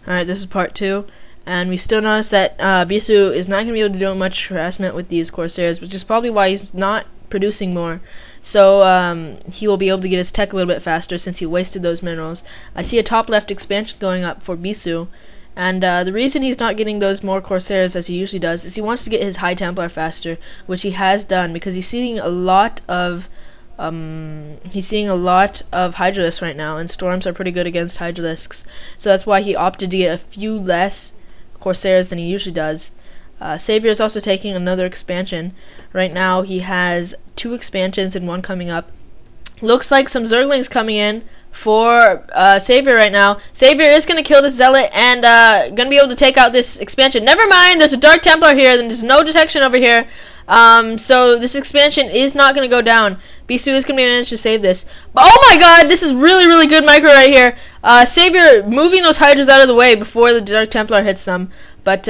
Alright, this is part 2. And we still notice that Bisu is not going to be able to do much harassment with these Corsairs, which is probably why he's not producing more. So he will be able to get his tech a little bit faster since he wasted those minerals. I see a top left expansion going up for Bisu. And the reason he's not getting those more Corsairs as he usually does is he wants to get his High Templar faster, which he has done because he's seeing a lot of Hydralisks right now, and Storms are pretty good against Hydralisks. So that's why he opted to get a few less Corsairs than he usually does. Savior is also taking another expansion. Right now he has 2 expansions and 1 coming up. Looks like some Zerglings coming in for Savior right now. Savior is going to kill this Zealot and going to be able to take out this expansion. Never mind, there's a Dark Templar here, and there's no detection over here. So this expansion is not going to go down. Bisu is going to manage to save this. But oh my god, this is really good micro right here. Savior moving those Hydras out of the way before the Dark Templar hits them. But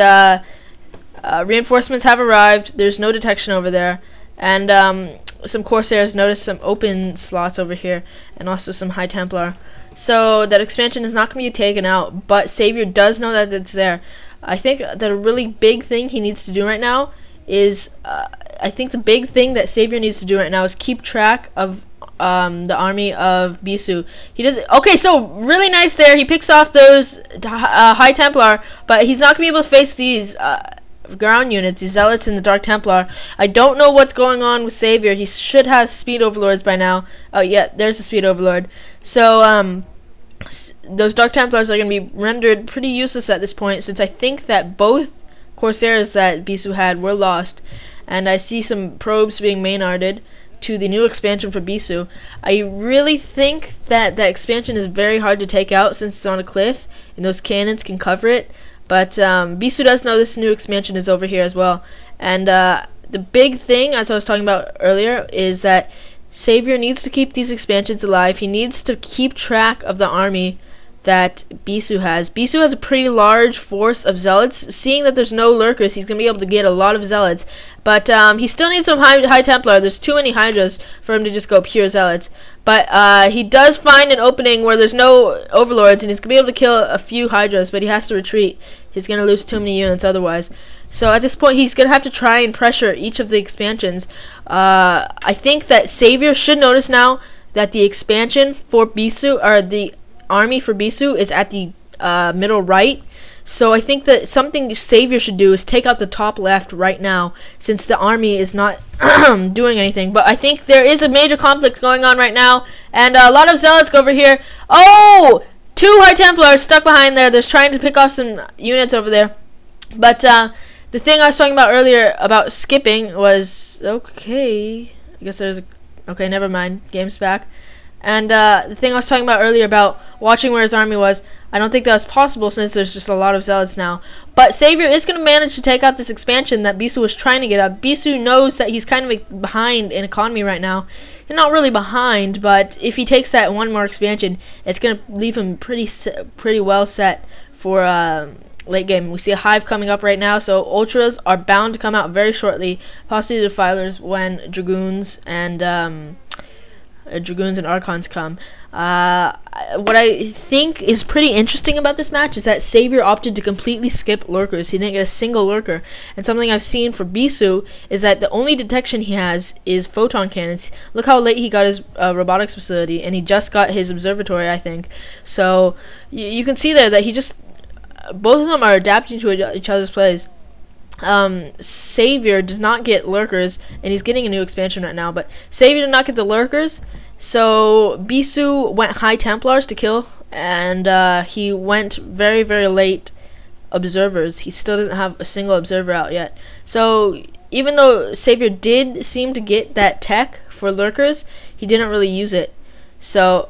reinforcements have arrived. There's no detection over there. And some Corsairs notice some open slots over here, and also some High Templar. So that expansion is not going to be taken out, but Savior does know that it's there. I think that a really big thing he needs to do right now is, I think the big thing that Savior needs to do right now is keep track of the army of Bisu. He does. Okay, so really nice there. He picks off those High Templar, but he's not going to be able to face these ground units, these Zealots and the Dark Templar. I don't know what's going on with Savior. He should have Speed Overlords by now. Oh yeah, there's the Speed Overlord. So those Dark Templars are going to be rendered pretty useless at this point, since I think that both Corsairs that Bisu had were lost. And I see some probes being main-arted to the new expansion for Bisu. I really think that that expansion is very hard to take out since it's on a cliff, and those cannons can cover it. But Bisu does know this new expansion is over here as well. And the big thing, as I was talking about earlier, is that Savior needs to keep these expansions alive. He needs to keep track of the army that Bisu has. Bisu has a pretty large force of Zealots. Seeing that there's no Lurkers, he's going to be able to get a lot of Zealots. But he still needs some High Templar. There's too many Hydras for him to just go pure Zealots. But he does find an opening where there's no Overlords, and he's going to be able to kill a few Hydras, but he has to retreat. He's going to lose too many units otherwise. So at this point, he's going to have to try and pressure each of the expansions. I think that Savior should notice now that the expansion for Bisu, or the army for Bisu, is at the middle right. So I think that something Savior should do is take out the top left right now, since the army is not doing anything. But I think there is a major conflict going on right now, and a lot of Zealots go over here. Oh! 2 High Templars stuck behind there. They're trying to pick off some units over there. But the thing I was talking about earlier about skipping was, okay, I guess there's a, okay, never mind, game's back. And the thing I was talking about earlier about watching where his army was, I don't think that's possible since there's just a lot of Zealots now. But Savior is going to manage to take out this expansion that Bisu was trying to get up. Bisu knows that he's kind of behind in economy right now. And not really behind, but if he takes that 1 more expansion, it's going to leave him pretty well set for late game. We see a hive coming up right now, so Ultras are bound to come out very shortly, possibly the Defilers when Dragoons and Archons come. What I think is pretty interesting about this match is that Savior opted to completely skip Lurkers. He didn't get a single Lurker. And something I've seen for Bisu is that the only detection he has is photon cannons. Look how late he got his robotics facility, and he just got his observatory, I think. So you can see there that he just, both of them are adapting to each other's plays. Savior does not get Lurkers, and he's getting a new expansion right now, but Savior did not get the Lurkers. So Bisu went High Templars to kill, and he went very late observers. He still doesn't have a single observer out yet. So even though Savior did seem to get that tech for Lurkers, he didn't really use it. So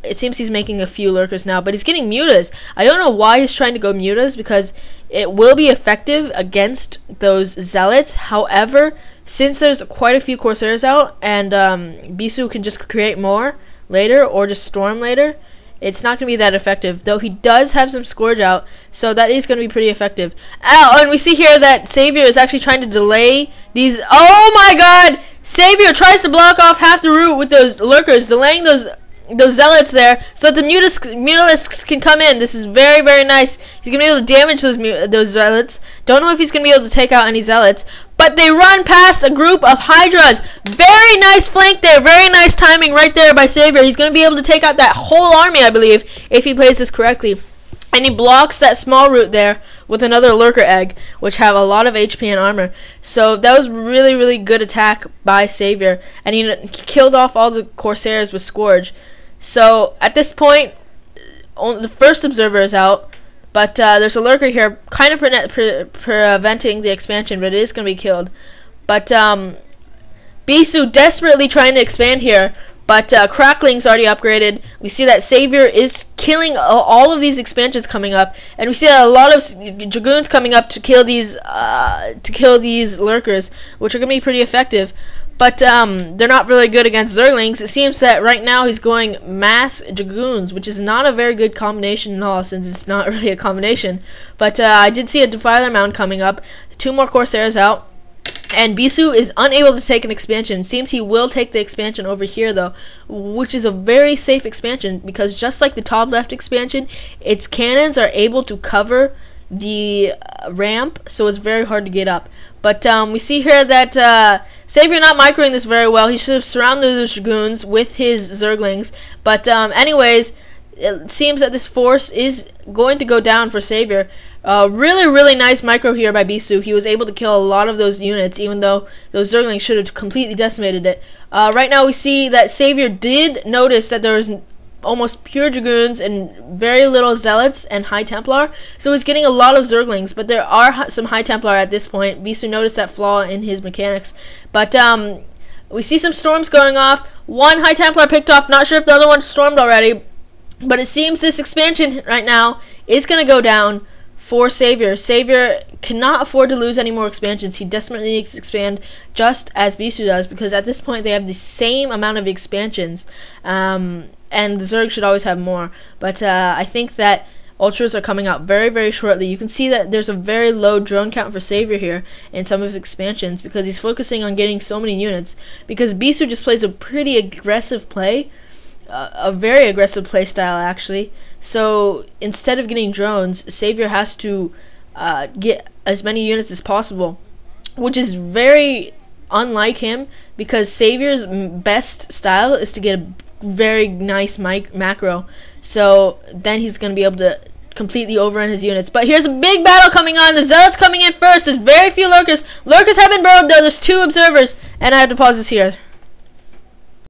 it seems he's making a few Lurkers now, but he's getting Mutas. I don't know why he's trying to go Mutas, because it will be effective against those Zealots. However, since there's quite a few Corsairs out, and Bisu can just create more later, or just storm later, it's not going to be that effective. Though he does have some Scourge out, so that is going to be pretty effective. Oh, and we see here that Savior is actually trying to delay these. Oh my god! Savior tries to block off half the route with those Lurkers, delaying those those zealots there so that the mutalisks can come in. This is very, very nice. He's going to be able to damage those zealots. Don't know if he's going to be able to take out any zealots. But they run past a group of hydras. Very nice flank there. Very nice timing right there by Savior. He's going to be able to take out that whole army, I believe, if he plays this correctly. And he blocks that small route there with another lurker egg, which have a lot of HP and armor. So that was really, really good attack by Savior. And he killed off all the Corsairs with Scourge. So at this point, the first observer is out. But there's a lurker here, kind of preventing the expansion, but it is going to be killed. But Bisu desperately trying to expand here, but Crackling's already upgraded. We see that Savior is killing all of these expansions coming up, and we see that a lot of Dragoons coming up to kill these lurkers, which are going to be pretty effective. But they're not really good against Zerglings. It seems that right now he's going mass Dragoons, which is not a very good combination at all, since it's not really a combination. But I did see a Defiler Mound coming up. 2 more Corsairs out. And Bisu is unable to take an expansion. Seems he will take the expansion over here, though, which is a very safe expansion, because just like the top left expansion, its cannons are able to cover the ramp, so it's very hard to get up. But we see here that Savior not microing this very well. He should have surrounded those Dragoons with his Zerglings. But anyways, it seems that this force is going to go down for Savior. Really, really nice micro here by Bisu. He was able to kill a lot of those units, even though those Zerglings should have completely decimated it. Right now we see that Savior did notice that there was almost pure Dragoons and very little Zealots and High Templar, so he's getting a lot of Zerglings, but there are some High Templar at this point. Bisu noticed that flaw in his mechanics. But we see some storms going off. 1 High Templar picked off, not sure if the other one stormed already, but it seems this expansion right now is going to go down for Savior. Savior cannot afford to lose any more expansions. He desperately needs to expand just as Bisu does, because at this point they have the same amount of expansions. And the Zerg should always have more. But I think that Ultras are coming out very, very shortly. You can see that there's a very low drone count for Savior here in some of his expansions, because he's focusing on getting so many units. Because Bisu just plays a pretty aggressive play, a very aggressive play style actually. So instead of getting drones, Savior has to get as many units as possible, which is very unlike him, because Savior's best style is to get a very nice macro, so then he's going to be able to completely overrun his units. But here's a big battle coming on. The Zealots coming in first. There's very few Lurkers. Lurkers have been burrowed though. There's 2 observers, and I have to pause this here.